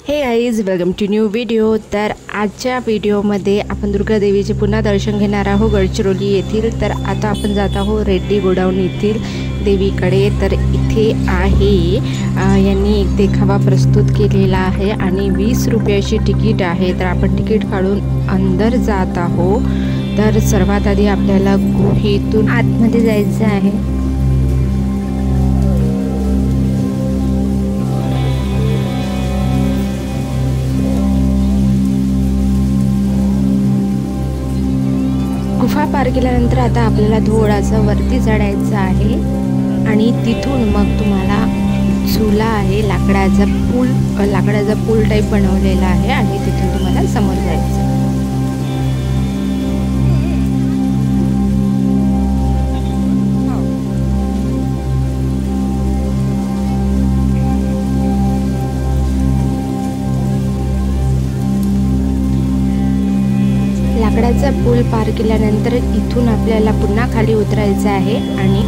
हे guys, welcome to new video. तर आजच्या व्हिडिओमध्ये आपण दुर्गा देवीचे पुन्हा दर्शन घेणार आहोत गडचिरोली येथील। तर आता आपण जात आहोत रेड्डी गोडाऊन येथील देवीकडे। तर इथे आहे यांनी एक देखावा प्रस्तुत केलेला आहे आणि 20 रुपयाची तिकीट आहे। तर आपण तिकीट काढून अंदर जात आहोत। तर सर्वात आधी आपल्याला गुहेतून आतमध्ये जायचं आहे। गुफा पार केल्यानंतर आता आपल्याला थोडासा वरती चढायचं आहे आणि तिथून मग तुम्हाला झुला आहे, लाकडाचा पूल टाईप बनवलेला आहे आणि तिथून तुम्हाला समोर जायचं। लाकडाचा पूल पार केल्यानंतर इथून आपल्याला पुन्हा खाली उतरायचं आहे आणि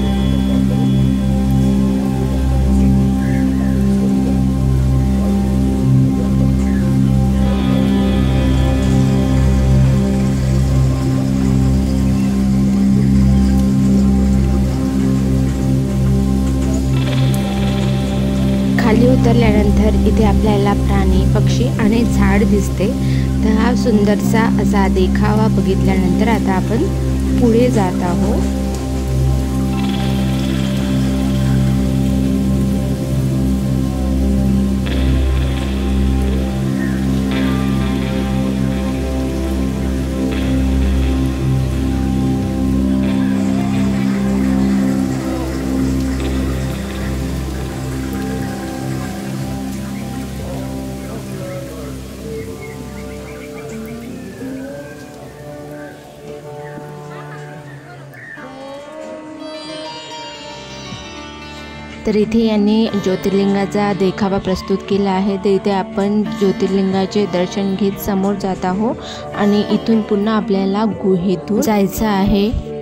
खाली उतरल्यानंतर इथे आपल्याला प्राणी, पक्षी आणि झाड दिसते। तर हा सुंदरसा असा देखावा बघितल्यानंतर आता आपण पुढे जात आहोत। तर इथे यांनी ज्योतिर्लिंगाचा देखावा प्रस्तुत केला आहे। तर इथे आपण ज्योतिर्लिंगाचे दर्शन घेत समोर जात आहोत आणि इथून पुन्हा आपल्याला गुहेतून जायचं आहे।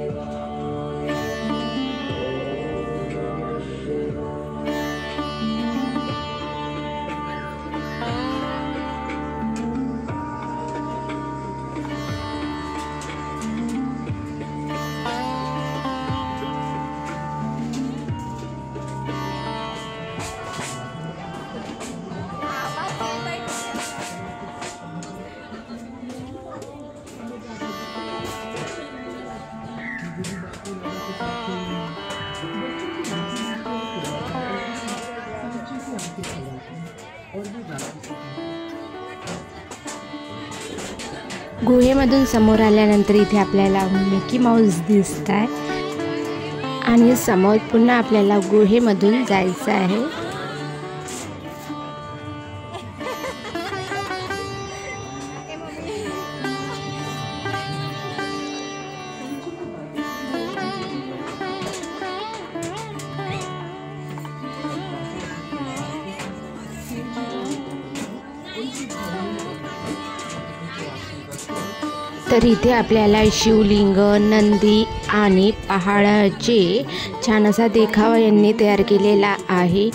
गुहेमधून समोर आल्यानंतर इथे आपल्याला मिकी माऊस दिसत आहे आणि समोर पुन्हा आपल्याला गुहेमधून जायचं आहे। तर इथे आपल्याला शिवलिंग, नंदी आणि पहाडाचे छान असा देखावा यांनी तयार केलेला आहे।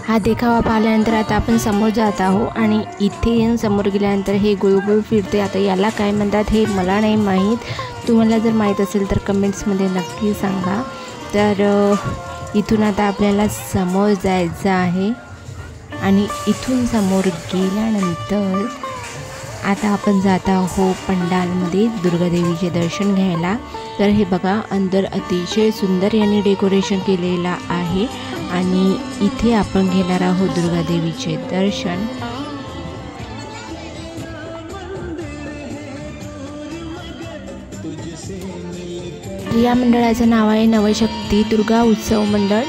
हा देखावा पाहिल्यानंतर आता आपण समोर जात आहोत आणि इथे समोर गेल्यानंतर हे गोल फिरते। आता याला काय म्हणतात हे मला नाही माहीत, तुम्हाला जर माहीत असेल तर कमेंट्समध्ये नक्की सांगा। तर इथून आता आपल्याला समोर जायचं आहे आणि इथून समोर गेल्यानंतर आता आपण जात आहोत पंडालमध्ये दुर्गादेवीचे दर्शन घ्यायला। तर हे बघा, अंदर अतिशय सुंदर यांनी डेकोरेशन केलेला आहे आणि इथे आपण घेणार आहोत दुर्गादेवीचे दर्शन। या मंडळाचं नाव आहे नवशक्ती दुर्गा उत्सव मंडळ।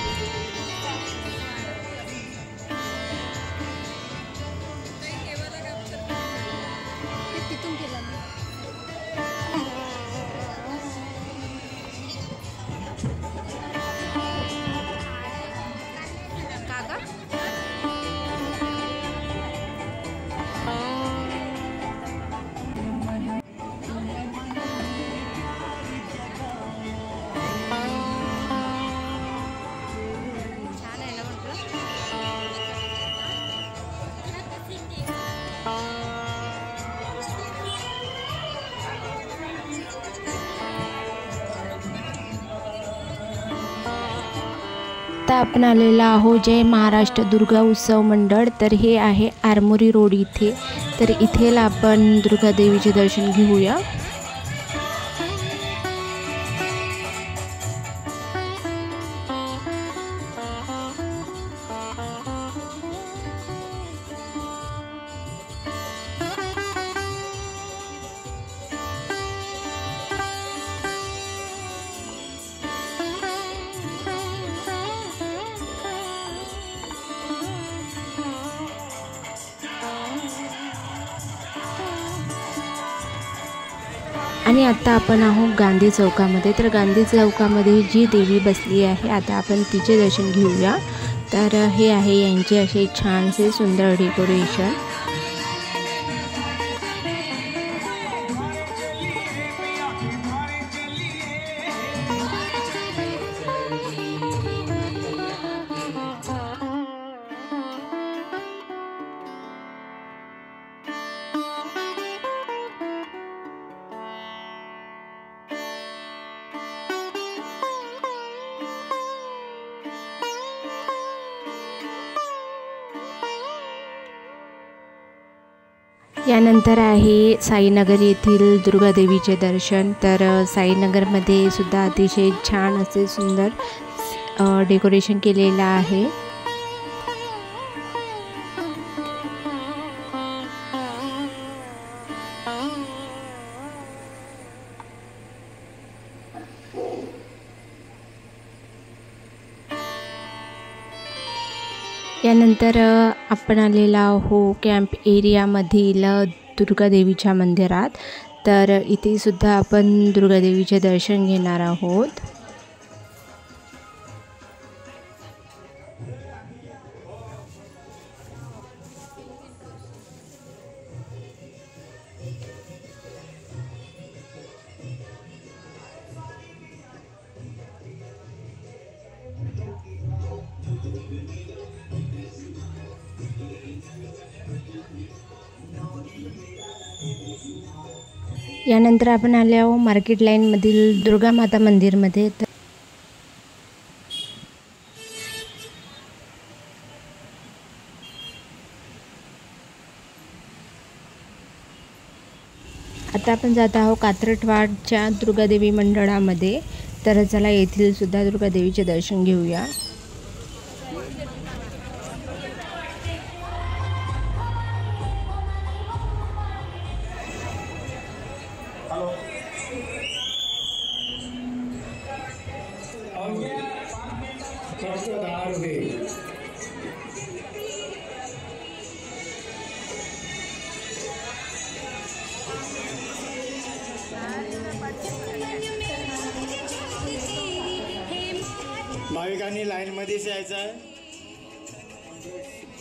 आत्ता आपण आलेलो आहोत जय महाराष्ट्र दुर्गा उत्सव मंडळ। तर हे आहे आरमोरी रोड इथे। तर इथेला आपण दुर्गा देवीचे दर्शन घेऊया। आणि आता आपण आहोत गांधी चौकामध्ये। तर गांधी चौकामध्ये जी देवी बसली आहे आता आपण तिचे दर्शन घेऊया। तर हे आहे यांचे असे छानसे सुंदर डेकोरेशन। यानंतर आहे साईनगर येथील दुर्गा देवीचे दर्शन। तर साईनगरमध्ये सुद्धा अतिशय छान असे सुंदर डेकोरेशन केलेलं आहे। यानंतर आपण आलेला आहोत कॅम्प एरियामधील दुर्गा देवीच्या मंदिरात। तर इथे सुद्धा आपण दुर्गा देवीचे दर्शन घेणार आहोत। यानंतर आपण आले आहोत मार्केट लाईनमधील दुर्गा माता मंदिरमध्ये। आता आपण जात आहोत कात्रटवाडच्या दुर्गा देवी मंडळामध्ये। तर चला येथील सुद्धा दुर्गा देवीचे दर्शन घेऊया। भाविकांनी लाईन मध्येच यायचं आहे।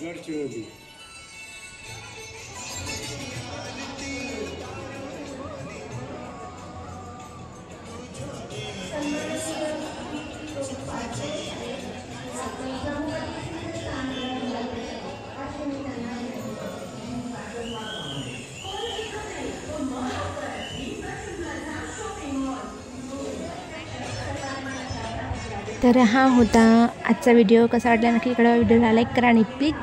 गडचिरोली तर हा होता आजचा व्हिडिओ। कसा वाटला नक्की कळवा। व्हिडिओला लाईक करा आणि प्लीज